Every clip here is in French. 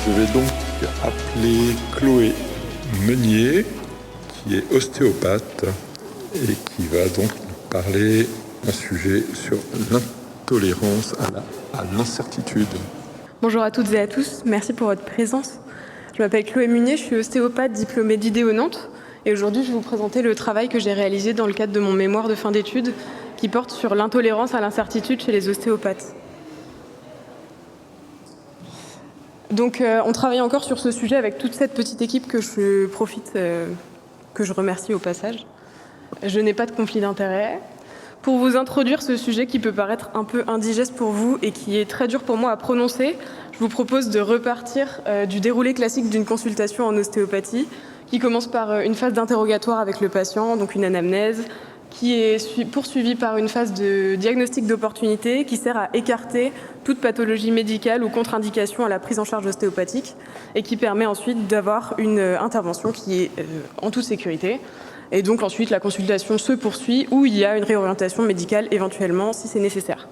Je vais donc appeler Chloé Meunier, qui est ostéopathe et qui va donc nous parler d'un sujet sur l'intolérance à l'incertitude. Bonjour à toutes et à tous, merci pour votre présence. Je m'appelle Chloé Meunier, je suis ostéopathe diplômée d'IDEO Nantes et aujourd'hui je vais vous présenter le travail que j'ai réalisé dans le cadre de mon mémoire de fin d'études qui porte sur l'intolérance à l'incertitude chez les ostéopathes. Donc on travaille encore sur ce sujet avec toute cette petite équipe que je remercie au passage. Je n'ai pas de conflit d'intérêts. Pour vous introduire ce sujet qui peut paraître un peu indigeste pour vous et qui est très dur pour moi à prononcer, je vous propose de repartir du déroulé classique d'une consultation en ostéopathie qui commence par une phase d'interrogatoire avec le patient, donc une anamnèse, qui est poursuivie par une phase de diagnostic d'opportunité qui sert à écarter toute pathologie médicale ou contre-indication à la prise en charge ostéopathique et qui permet ensuite d'avoir une intervention qui est en toute sécurité. Et donc ensuite la consultation se poursuit où il y a une réorientation médicale éventuellement si c'est nécessaire.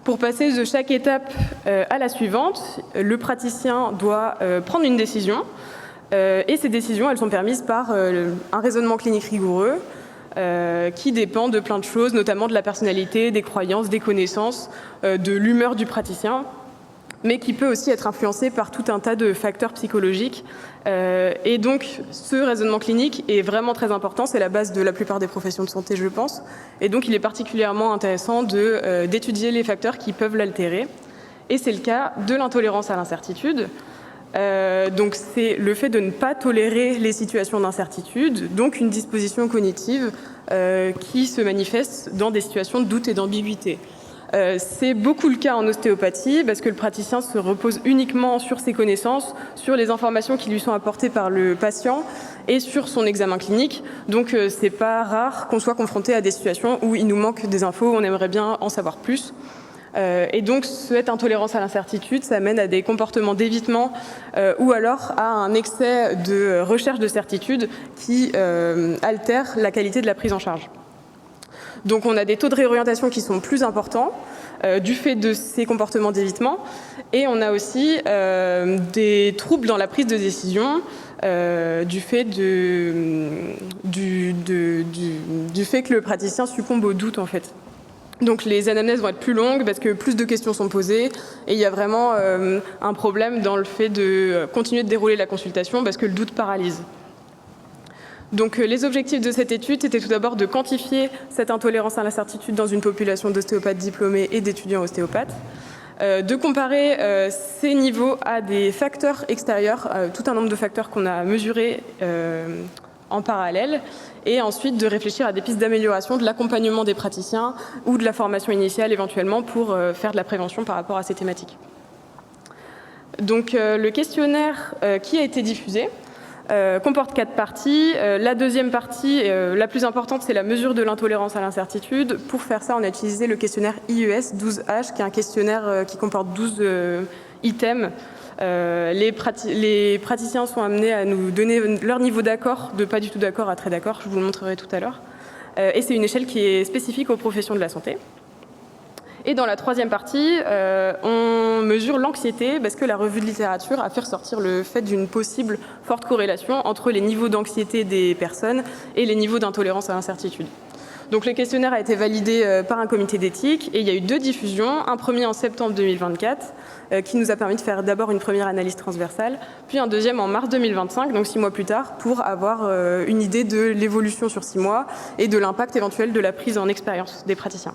Pour passer de chaque étape à la suivante, le praticien doit prendre une décision et ces décisions elles sont permises par un raisonnement clinique rigoureux qui dépend de plein de choses, notamment de la personnalité, des croyances, des connaissances, de l'humeur du praticien, mais qui peut aussi être influencé par tout un tas de facteurs psychologiques. Et donc, ce raisonnement clinique est vraiment très important, c'est la base de la plupart des professions de santé, je pense. Et donc, il est particulièrement intéressant d'étudier les facteurs qui peuvent l'altérer. Et c'est le cas de l'intolérance à l'incertitude. Donc c'est le fait de ne pas tolérer les situations d'incertitude, donc une disposition cognitive qui se manifeste dans des situations de doute et d'ambiguïté. C'est beaucoup le cas en ostéopathie parce que le praticien se repose uniquement sur ses connaissances, sur les informations qui lui sont apportées par le patient et sur son examen clinique. Donc c'est pas rare qu'on soit confronté à des situations où il nous manque des infos, on aimerait bien en savoir plus. Et donc cette intolérance à l'incertitude, ça mène à des comportements d'évitement ou alors à un excès de recherche de certitude qui altère la qualité de la prise en charge. Donc on a des taux de réorientation qui sont plus importants du fait de ces comportements d'évitement et on a aussi des troubles dans la prise de décision du fait que le praticien succombe au doute en fait. Donc les anamnèses vont être plus longues parce que plus de questions sont posées et il y a vraiment un problème dans le fait de continuer de dérouler la consultation parce que le doute paralyse. Donc les objectifs de cette étude étaient tout d'abord de quantifier cette intolérance à l'incertitude dans une population d'ostéopathes diplômés et d'étudiants ostéopathes, de comparer ces niveaux à des facteurs extérieurs, tout un nombre de facteurs qu'on a mesurés en parallèle, et ensuite de réfléchir à des pistes d'amélioration de l'accompagnement des praticiens ou de la formation initiale éventuellement pour faire de la prévention par rapport à ces thématiques. Donc le questionnaire qui a été diffusé comporte 4 parties. La deuxième partie, la plus importante, c'est la mesure de l'intolérance à l'incertitude. Pour faire ça, on a utilisé le questionnaire IES 12H, qui est un questionnaire qui comporte 12 items. Les praticiens sont amenés à nous donner leur niveau d'accord, de pas du tout d'accord à très d'accord, je vous le montrerai tout à l'heure. Et c'est une échelle qui est spécifique aux professions de la santé. Et dans la troisième partie, on mesure l'anxiété parce que la revue de littérature a fait ressortir le fait d'une possible forte corrélation entre les niveaux d'anxiété des personnes et les niveaux d'intolérance à l'incertitude. Donc le questionnaire a été validé par un comité d'éthique et il y a eu 2 diffusions, un premier en septembre 2024 qui nous a permis de faire d'abord une première analyse transversale, puis un deuxième en mars 2025, donc 6 mois plus tard, pour avoir une idée de l'évolution sur 6 mois et de l'impact éventuel de la prise en expérience des praticiens.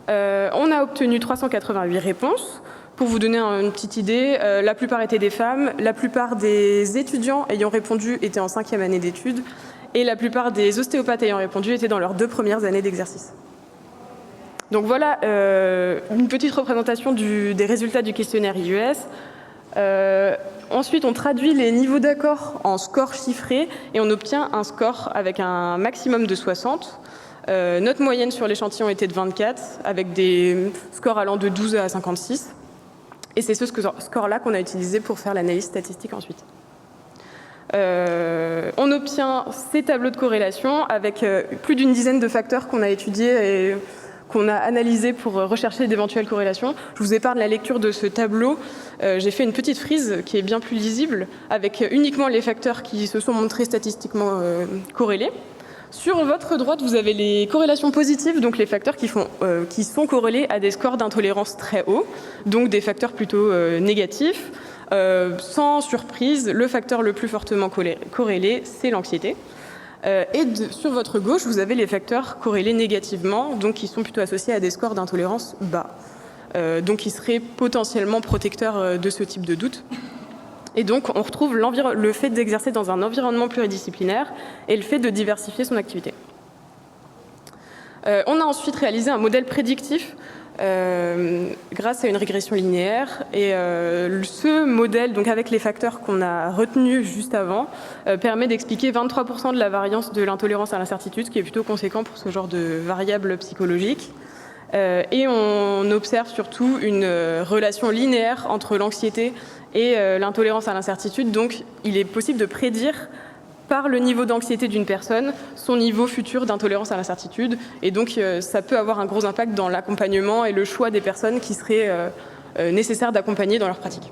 On a obtenu 388 réponses. Pour vous donner une petite idée, la plupart étaient des femmes, la plupart des étudiants ayant répondu étaient en 5e année d'études et la plupart des ostéopathes ayant répondu étaient dans leurs 2 premières années d'exercice. Donc voilà une petite représentation des résultats du questionnaire IES. Ensuite, on traduit les niveaux d'accord en scores chiffrés et on obtient un score avec un maximum de 60. Notre moyenne sur l'échantillon était de 24, avec des scores allant de 12 à 56. Et c'est ce score-là qu'on a utilisé pour faire l'analyse statistique ensuite. On obtient ces tableaux de corrélation avec plus d'une dizaine de facteurs qu'on a étudiés et qu'on a analysés pour rechercher d'éventuelles corrélations. Je vous épargne la lecture de ce tableau. J'ai fait une petite frise qui est bien plus lisible, avec uniquement les facteurs qui se sont montrés statistiquement corrélés. Sur votre droite, vous avez les corrélations positives, donc les facteurs qui sont corrélés à des scores d'intolérance très hauts, donc des facteurs plutôt négatifs. Sans surprise, le facteur le plus fortement corrélé, c'est l'anxiété. Sur votre gauche, vous avez les facteurs corrélés négativement, donc qui sont plutôt associés à des scores d'intolérance bas, donc qui seraient potentiellement protecteurs de ce type de doute. Et donc, on retrouve le fait d'exercer dans un environnement pluridisciplinaire et le fait de diversifier son activité. On a ensuite réalisé un modèle prédictif grâce à une régression linéaire. Et ce modèle, donc avec les facteurs qu'on a retenus juste avant, permet d'expliquer 23% de la variance de l'intolérance à l'incertitude, ce qui est plutôt conséquent pour ce genre de variable psychologique. Et on observe surtout une relation linéaire entre l'anxiété et l'intolérance à l'incertitude. Donc, il est possible de prédire par le niveau d'anxiété d'une personne son niveau futur d'intolérance à l'incertitude. Et donc, ça peut avoir un gros impact dans l'accompagnement et le choix des personnes qui seraient nécessaires d'accompagner dans leur pratique.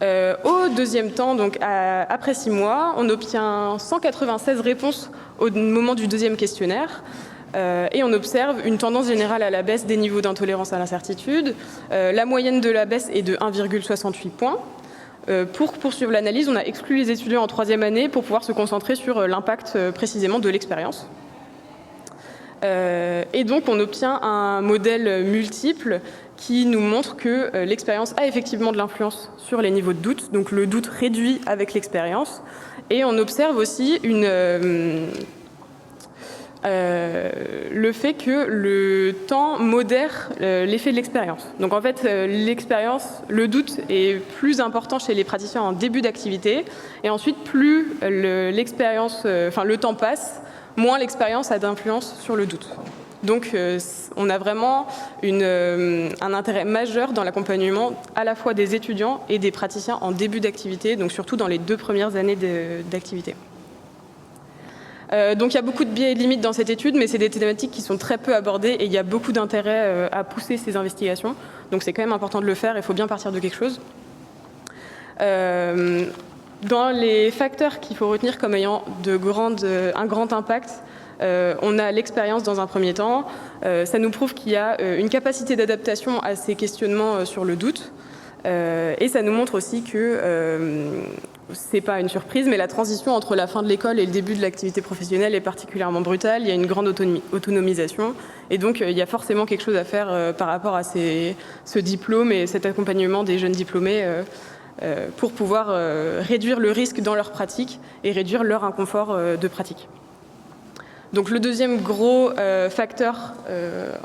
Au deuxième temps, donc après 6 mois, on obtient 196 réponses au moment du deuxième questionnaire. Et on observe une tendance générale à la baisse des niveaux d'intolérance à l'incertitude. La moyenne de la baisse est de 1,68 points. Pour poursuivre l'analyse, on a exclu les étudiants en 3e année pour pouvoir se concentrer sur l'impact précisément de l'expérience. Et donc on obtient un modèle multiple qui nous montre que l'expérience a effectivement de l'influence sur les niveaux de doute, donc le doute réduit avec l'expérience. Et on observe aussi le fait que le temps modère l'effet de l'expérience. Donc en fait, le doute est plus important chez les praticiens en début d'activité, et ensuite plus le temps passe, moins l'expérience a d'influence sur le doute. Donc on a vraiment un intérêt majeur dans l'accompagnement à la fois des étudiants et des praticiens en début d'activité, donc surtout dans les 2 premières années d'activité. Donc il y a beaucoup de biais et de limites dans cette étude, mais c'est des thématiques qui sont très peu abordées et il y a beaucoup d'intérêt à pousser ces investigations. Donc c'est quand même important de le faire, il faut bien partir de quelque chose. Dans les facteurs qu'il faut retenir comme ayant un grand impact, on a l'expérience dans un premier temps. Ça nous prouve qu'il y a une capacité d'adaptation à ces questionnements sur le doute. Et ça nous montre aussi que c'est pas une surprise, mais la transition entre la fin de l'école et le début de l'activité professionnelle est particulièrement brutale. Il y a une grande autonomisation, et donc il y a forcément quelque chose à faire par rapport à ce diplôme et cet accompagnement des jeunes diplômés pour pouvoir réduire le risque dans leur pratique et réduire leur inconfort de pratique. Donc le deuxième gros facteur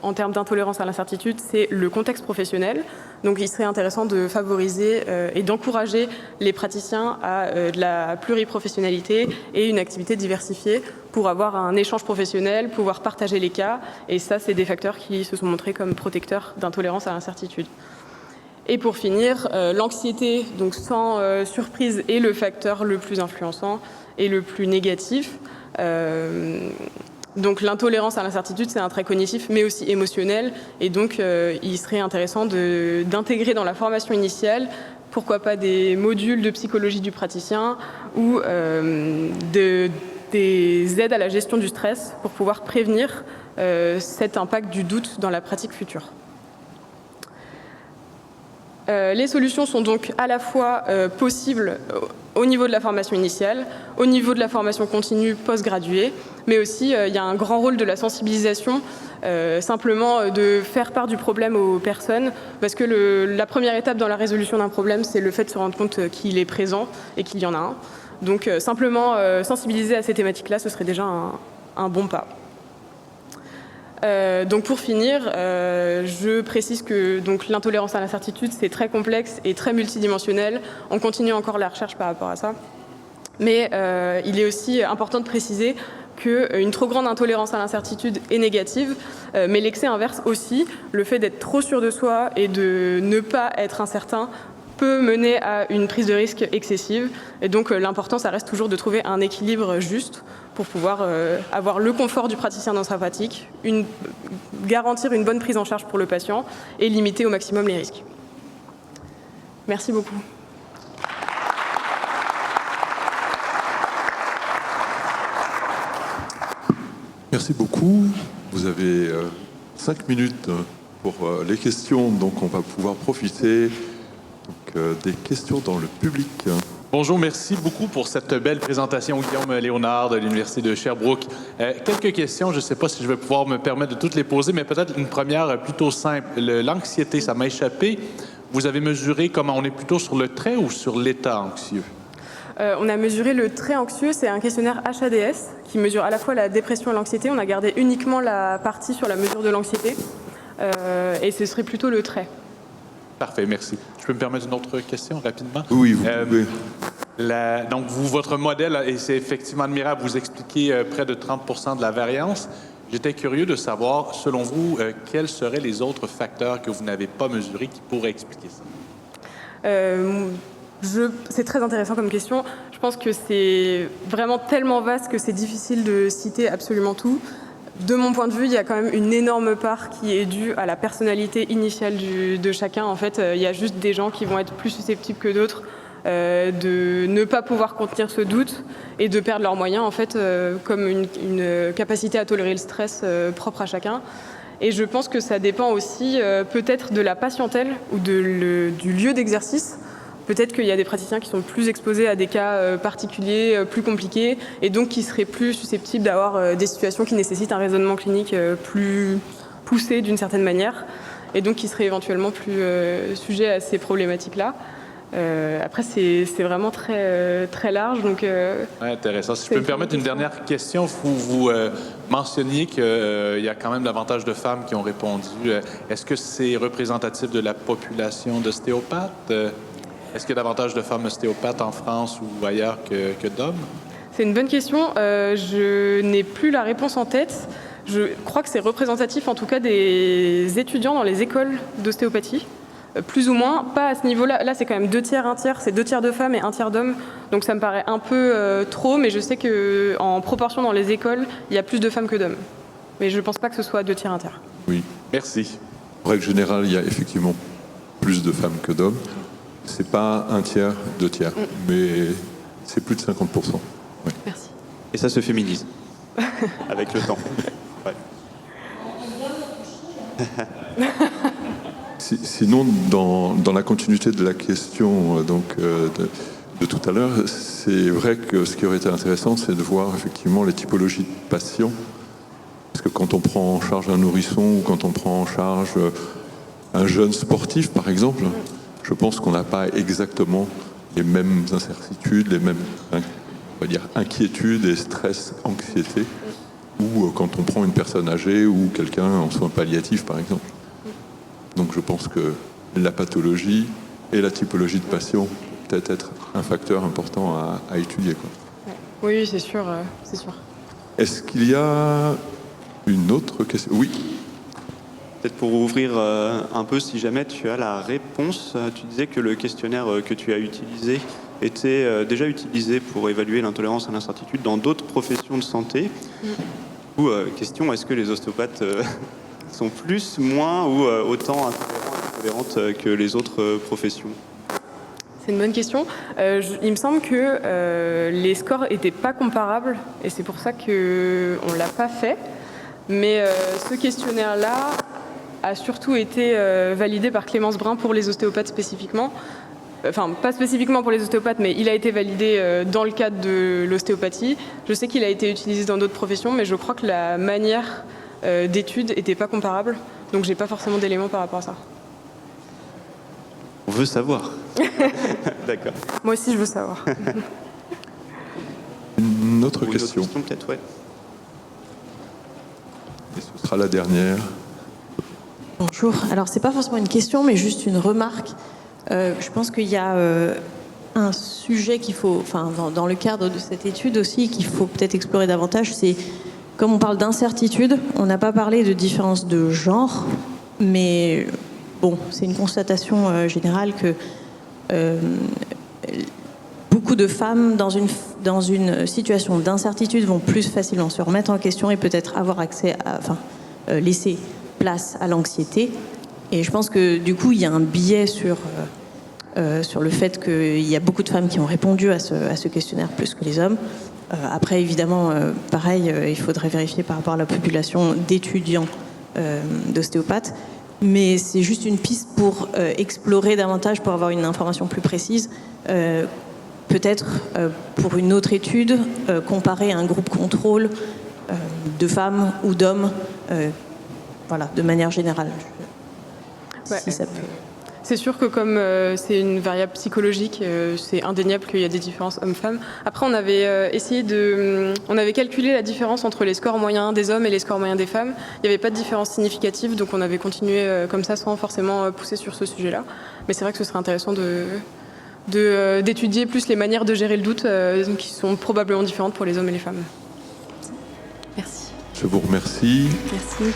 en termes d'intolérance à l'incertitude, c'est le contexte professionnel. Donc il serait intéressant de favoriser et d'encourager les praticiens à de la pluriprofessionnalité et une activité diversifiée pour avoir un échange professionnel, pouvoir partager les cas. Et ça, c'est des facteurs qui se sont montrés comme protecteurs d'intolérance à l'incertitude. Et pour finir, l'anxiété, donc sans surprise, est le facteur le plus influençant et le plus négatif. Donc l'intolérance à l'incertitude, c'est un trait cognitif mais aussi émotionnel, et donc il serait intéressant d'intégrer dans la formation initiale, pourquoi pas des modules de psychologie du praticien ou des aides à la gestion du stress pour pouvoir prévenir cet impact du doute dans la pratique future. Les solutions sont donc à la fois possibles au niveau de la formation initiale, au niveau de la formation continue post-graduée, mais aussi il y a un grand rôle de la sensibilisation, simplement de faire part du problème aux personnes, parce que la première étape dans la résolution d'un problème, c'est le fait de se rendre compte qu'il est présent et qu'il y en a un. Donc simplement sensibiliser à ces thématiques-là, ce serait déjà un bon pas. Donc pour finir, je précise que l'intolérance à l'incertitude, c'est très complexe et très multidimensionnel. On continue encore la recherche par rapport à ça. Mais il est aussi important de préciser qu'une trop grande intolérance à l'incertitude est négative, mais l'excès inverse aussi, le fait d'être trop sûr de soi et de ne pas être incertain, peut mener à une prise de risque excessive. Et donc l'important, ça reste toujours de trouver un équilibre juste pour pouvoir avoir le confort du praticien dans sa pratique, garantir une bonne prise en charge pour le patient et limiter au maximum les risques. Merci beaucoup. Merci beaucoup. Vous avez 5 minutes pour les questions, donc on va pouvoir profiter des questions dans le public. Bonjour, merci beaucoup pour cette belle présentation, Guillaume Léonard de l'Université de Sherbrooke. Quelques questions, je ne sais pas si je vais pouvoir me permettre de toutes les poser, mais peut-être une première plutôt simple. L'anxiété, ça m'a échappé. Vous avez mesuré comment on est plutôt sur le trait ou sur l'état anxieux? On a mesuré le trait anxieux, c'est un questionnaire HADS qui mesure à la fois la dépression et l'anxiété. On a gardé uniquement la partie sur la mesure de l'anxiété et ce serait plutôt le trait. Parfait, merci. Je peux me permettre une autre question rapidement? Oui, vous pouvez. Donc, votre modèle, et c'est effectivement admirable, vous expliquez près de 30% de la variance. J'étais curieux de savoir, selon vous, quels seraient les autres facteurs que vous n'avez pas mesurés qui pourraient expliquer ça? C'est très intéressant comme question. Je pense que c'est vraiment tellement vaste que c'est difficile de citer absolument tout. De mon point de vue, il y a quand même une énorme part qui est due à la personnalité initiale de chacun. En fait, il y a juste des gens qui vont être plus susceptibles que d'autres de ne pas pouvoir contenir ce doute et de perdre leurs moyens, en fait, comme une capacité à tolérer le stress propre à chacun. Et je pense que ça dépend aussi peut-être de la patientèle ou du lieu d'exercice. Peut-être qu'il y a des praticiens qui sont plus exposés à des cas particuliers, plus compliqués, et donc qui seraient plus susceptibles d'avoir des situations qui nécessitent un raisonnement clinique plus poussé d'une certaine manière, et donc qui seraient éventuellement plus sujets à ces problématiques-là. Après, c'est vraiment très, très large. Donc, ouais, intéressant. Si je peux me permettre une dernière question, vous mentionniez qu'il y a quand même davantage de femmes qui ont répondu. Est-ce que c'est représentatif de la population d'ostéopathes? Est-ce qu'il y a davantage de femmes ostéopathes en France ou ailleurs que d'hommes? C'est une bonne question. Je n'ai plus la réponse en tête. Je crois que c'est représentatif en tout cas des étudiants dans les écoles d'ostéopathie. Plus ou moins, pas à ce niveau-là. Là, c'est quand même 2 tiers, 1 tiers. C'est 2 tiers de femmes et 1 tiers d'hommes. Donc ça me paraît un peu trop, mais je sais qu'en proportion dans les écoles, il y a plus de femmes que d'hommes. Mais je ne pense pas que ce soit 2 tiers, 1 tiers. Oui. Merci. En règle générale, il y a effectivement plus de femmes que d'hommes. C'est pas 1 tiers, 2 tiers, mais c'est plus de 50%. Oui. Merci. Et ça se féminise avec le temps. Ouais. Sinon, dans la continuité de la question de tout à l'heure, c'est vrai que ce qui aurait été intéressant, c'est de voir effectivement les typologies de patients. Parce que quand on prend en charge un nourrisson ou quand on prend en charge un jeune sportif, par exemple, je pense qu'on n'a pas exactement les mêmes incertitudes, les mêmes, on va dire, inquiétudes et stress, anxiété, ou quand on prend une personne âgée ou quelqu'un en soins palliatifs, par exemple. Donc je pense que la pathologie et la typologie de patient peut être un facteur important à étudier, quoi. Oui, c'est sûr, c'est sûr. Est-ce qu'il y a une autre question? Oui. Peut-être pour ouvrir un peu, si jamais tu as la réponse, tu disais que le questionnaire que tu as utilisé était déjà utilisé pour évaluer l'intolérance à l'incertitude dans d'autres professions de santé. Ou question, est-ce que les ostéopathes sont plus, moins ou autant intolérantes que les autres professions? C'est une bonne question. Il me semble que les scores n'étaient pas comparables et c'est pour ça qu'on ne l'a pas fait. Mais ce questionnaire-là a surtout été validé par Clémence Brun pour les ostéopathes spécifiquement. Enfin, pas spécifiquement pour les ostéopathes, mais il a été validé dans le cadre de l'ostéopathie. Je sais qu'il a été utilisé dans d'autres professions, mais je crois que la manière d'étude n'était pas comparable. Donc, j'ai pas forcément d'éléments par rapport à ça. On veut savoir. D'accord. Moi aussi, je veux savoir. Une autre Ou question. Une autre question peut-être, ouais. Et ce sera la dernière. Bonjour. Alors, c'est pas forcément une question, mais juste une remarque. Je pense qu'il y a un sujet qu'il faut, enfin, dans le cadre de cette étude aussi, qu'il faut peut-être explorer davantage, c'est, comme on parle d'incertitude, on n'a pas parlé de différence de genre, mais bon, c'est une constatation générale que beaucoup de femmes dans une situation d'incertitude vont plus facilement se remettre en question et peut-être avoir accès laisser place à l'anxiété. Et je pense que du coup, il y a un biais sur le fait qu'il y a beaucoup de femmes qui ont répondu à ce questionnaire plus que les hommes. Après, évidemment, pareil, il faudrait vérifier par rapport à la population d'étudiants d'ostéopathes. Mais c'est juste une piste pour explorer davantage, pour avoir une information plus précise. Peut-être pour une autre étude, comparer un groupe contrôle de femmes ou d'hommes, voilà, de manière générale. Ouais. Si ça peut. C'est sûr que comme c'est une variable psychologique, c'est indéniable qu'il y a des différences hommes-femmes. Après, on avait on avait calculé la différence entre les scores moyens des hommes et les scores moyens des femmes. Il n'y avait pas de différence significative, donc on avait continué comme ça sans forcément pousser sur ce sujet-là. Mais c'est vrai que ce serait intéressant d'étudier plus les manières de gérer le doute qui sont probablement différentes pour les hommes et les femmes. Merci. Je vous remercie. Merci.